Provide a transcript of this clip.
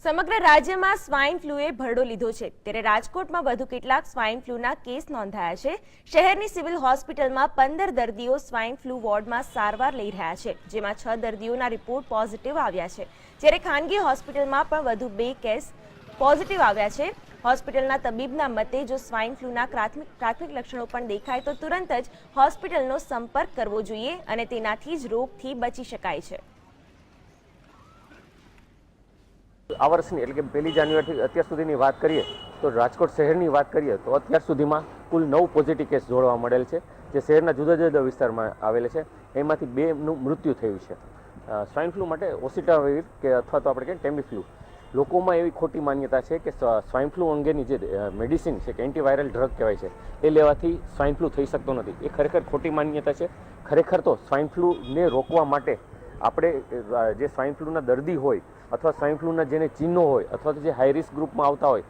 સમગ્ર રાજ્યમાં સ્વાઇન ફ્લૂએ ભરડો લીધો છે ત્યારે રાજકોટમાં વધુ કેટલાક સ્વાઇન ફ્લૂના કેસ નોંધાયા છે। શહેરની સિવિલ હોસ્પિટલમાં 15 દર્દીઓ સ્વાઇન ફ્લૂ વોર્ડમાં સારવાર લઈ રહ્યા છે, જેમાં 6 દર્દીઓના રિપોર્ટ પોઝિટિવ આવ્યા છે, જ્યારે ખાનગી હોસ્પિટલમાં પણ વધુ 2 કેસ પોઝિટિવ આવ્યા છે। હોસ્પિટલના તબીબના મતે જો સ્વાઇન ફ્લૂના પ્રાથમિક લક્ષણો પણ દેખાય તો તુરંત જ હોસ્પિટલનો સંપર્ક કરવો જોઈએ અને તેનાથી જ રોગથી બચી શકાય છે। આ વર્ષની એટલે કે 1 જાન્યુઆરીથી અત્યાર સુધીની વાત કરીએ તો રાજકોટ શહેરની વાત કરીએ તો અત્યાર સુધીમાં કુલ 9 પોઝિટિવ કેસ જોવા મળેલ છે, જે શહેરના જુદા જુદા વિસ્તારમાં આવેલા છે। એમાંથી 2નું મૃત્યુ થયું છે। સ્વાઇન ફ્લૂ માટે ઓસિટાવીર કે અથવા તો આપણે કહીએ ટેમીફ્લુ, લોકોમાં એવી ખોટી માન્યતા છે કે સ્વાઇન ફ્લૂ અંગેની જે મેડિસિન છે કે એન્ટીવાયરલ ડ્રગ કહેવાય છે એ લેવાથી સ્વાઇન ફ્લૂ થઈ શકતો નથી। એ ખરેખર ખોટી માન્યતા છે। ખરેખર તો સ્વાઇન ફ્લૂને રોકવા માટે આપણે જે સ્વાઇન ફ્લૂના દર્દી હોય અથવા સ્વાઇન ફ્લૂના જેને ચિહ્નો હોય અથવા તો જે હાઈ રિસ્ક ગ્રુપમાં આવતા હોય